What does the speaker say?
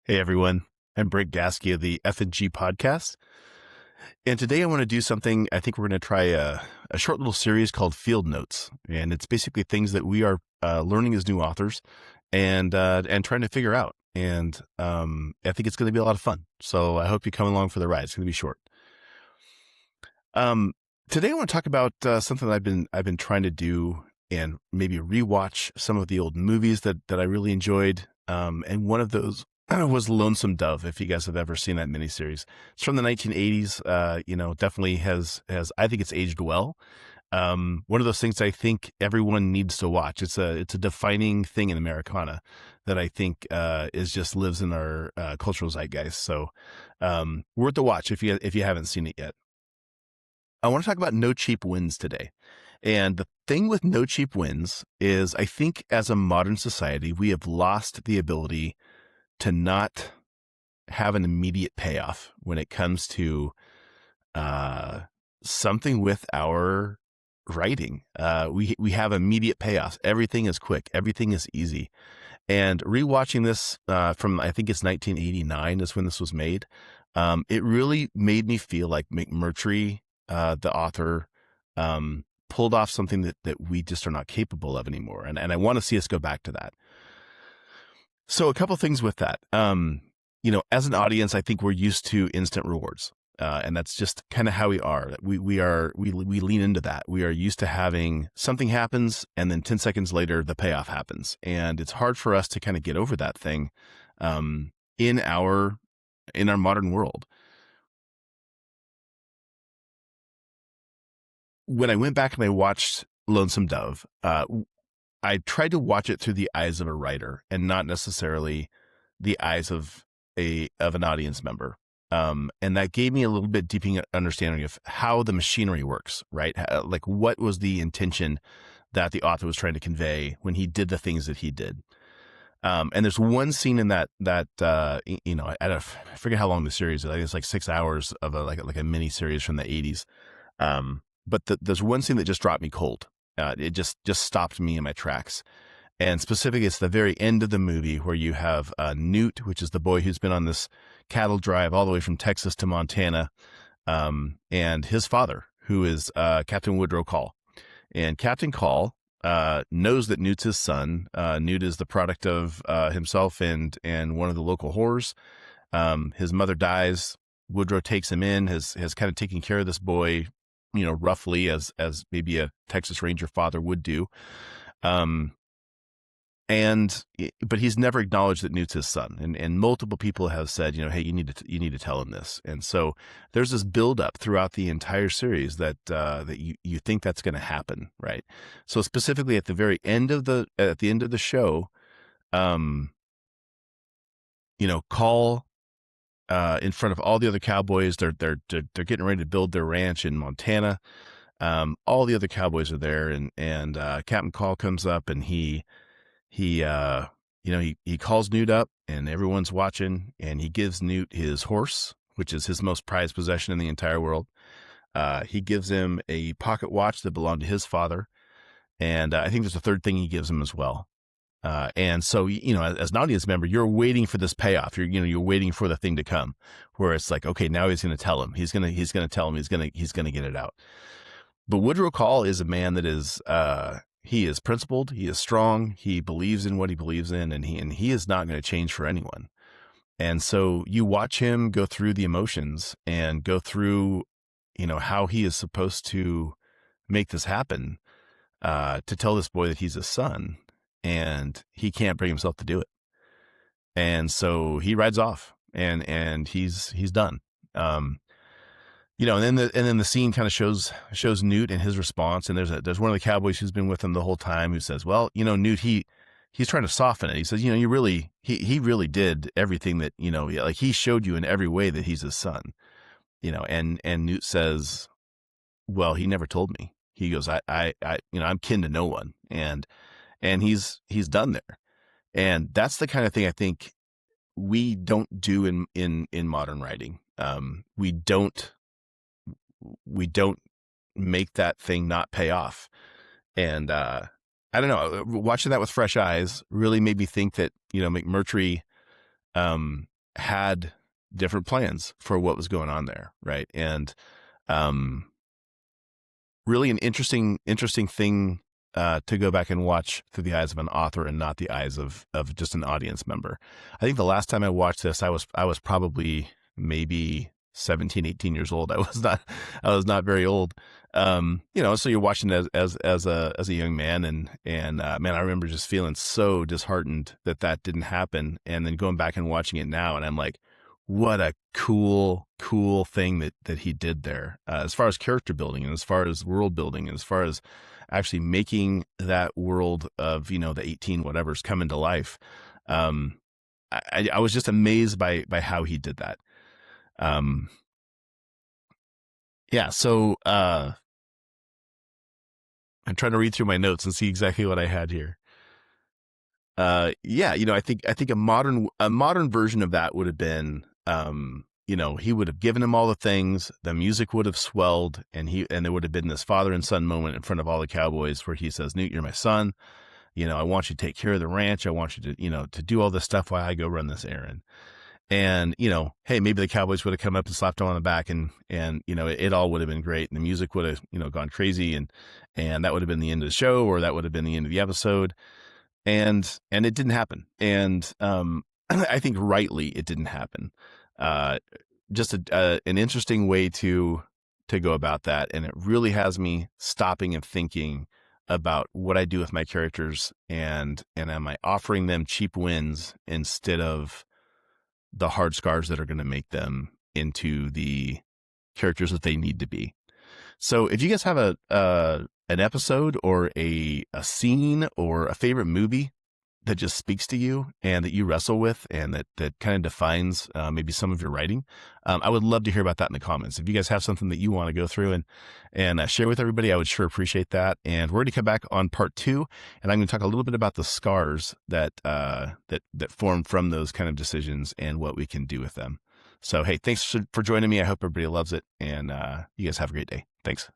Hey everyone, I'm Brent Gaskey of the FNG podcast. And today I want to do something. I think we're going to try a short little series called Field Notes. And it's basically things that we are learning as new authors and trying to figure out. And I think it's going to be a lot of fun. So I hope you come along for the ride. It's going to be short. Today I want to talk about something that I've been trying to do and maybe rewatch some of the old movies that I really enjoyed. And one of those was Lonesome Dove. If you guys have ever seen that miniseries, it's from the 1980s. Definitely has I think it's aged well. One of those things I think everyone needs to watch. It's a defining thing in Americana that I think is just lives in our cultural zeitgeist. So worth the watch if you haven't seen it yet. I want to talk about no cheap wins today. And the thing with no cheap wins is I think as a modern society, we have lost the ability to not have an immediate payoff when it comes to something with our writing. We have immediate payoffs. Everything is quick. Everything is easy. And rewatching this from, I think it's 1989 is when this was made. It really made me feel like McMurtry, the author, pulled off something that we just are not capable of anymore. And I want to see us go back to that. So a couple things with that. As an audience, I think we're used to instant rewards. And that's just kind of how we are. We lean into that. We are used to having something happens and then 10 seconds later, the payoff happens. And it's hard for us to kind of get over that thing, in our modern world. When I went back and I watched Lonesome Dove, I tried to watch it through the eyes of a writer and not necessarily the eyes of an audience member. And that gave me a little bit deeper understanding of how the machinery works, right? Like what was the intention that the author was trying to convey when he did the things that he did. And there's one scene in that I forget how long the series is. I think it's like 6 hours of a mini series from the 80s. But there's one scene that just dropped me cold. It just stopped me in my tracks. And specifically, it's the very end of the movie where you have Newt, which is the boy who's been on this cattle drive all the way from Texas to Montana, and his father, who is Captain Woodrow Call. And Captain Call knows that Newt's his son. Newt is the product of himself and one of the local whores. His mother dies. Woodrow takes him in, has kind of taken care of this boy, roughly as maybe a Texas Ranger father would do. But he's never acknowledged that Newt's his son. And multiple people have said, hey, you need to tell him this. And so there's this buildup throughout the entire series that you think that's going to happen. Right. So specifically at the end of the show, Call, in front of all the other cowboys, they're getting ready to build their ranch in Montana. All the other cowboys are there, and Captain Call comes up, and he calls Newt up, and everyone's watching, and he gives Newt his horse, which is his most prized possession in the entire world. He gives him a pocket watch that belonged to his father, and I think there's a third thing he gives him as well. And so, as an audience member, you're waiting for this payoff. You're waiting for the thing to come where it's like, okay, now he's going to tell him, he's going to tell him, he's going to get it out. But Woodrow Call is a man that is, he is principled. He is strong. He believes in what he believes in, and he is not going to change for anyone. And so you watch him go through the emotions and go through, how he is supposed to make this happen, to tell this boy that he's his son. And he can't bring himself to do it. And so he rides off and he's done. And then the scene kind of shows Newt and his response. And there's one of the cowboys who's been with him the whole time who says, well, Newt, he's trying to soften it. He says, he really did everything that, like he showed you in every way that he's his son, and Newt says, well, he never told me. He goes, I'm kin to no one. And he's done there. And that's the kind of thing I think we don't do in modern writing. We don't make that thing not pay off. And I don't know, watching that with fresh eyes really made me think that, McMurtry had different plans for what was going on there, right? And really an interesting thing to go back and watch through the eyes of an author and not the eyes of just an audience member. I think the last time I watched this, I was probably maybe 17, 18 years old. I was not very old. So you're watching it as a young man, and man, I remember just feeling so disheartened that didn't happen. And then going back and watching it now, and I'm like, what a cool thing that he did there, as far as character building and as far as world building and as far as actually making that world of, the 18 whatever's come into life. I was just amazed by how he did that. So I'm trying to read through my notes and see exactly what I had here. I think a modern version of that would have been, he would have given him all the things, the music would have swelled, and there would have been this father and son moment in front of all the cowboys where he says, Newt, you're my son. I want you to take care of the ranch. I want you to, to do all this stuff while I go run this errand. And, hey, maybe the cowboys would have come up and slapped him on the back, and it all would have been great. And the music would have, gone crazy, and that would have been the end of the show, or that would have been the end of the episode. And it didn't happen. And I think rightly it didn't happen. Just an interesting way to go about that. And it really has me stopping and thinking about what I do with my characters, and am I offering them cheap wins instead of the hard scars that are going to make them into the characters that they need to be. So if you guys have an episode or a scene or a favorite movie that just speaks to you and that you wrestle with, and that kind of defines maybe some of your writing, I would love to hear about that in the comments. If you guys have something that you want to go through and share with everybody, I would sure appreciate that. And we're going to come back on part 2, and I'm going to talk a little bit about the scars that form from those kind of decisions and what we can do with them. So, hey, thanks for joining me. I hope everybody loves it, and you guys have a great day. Thanks.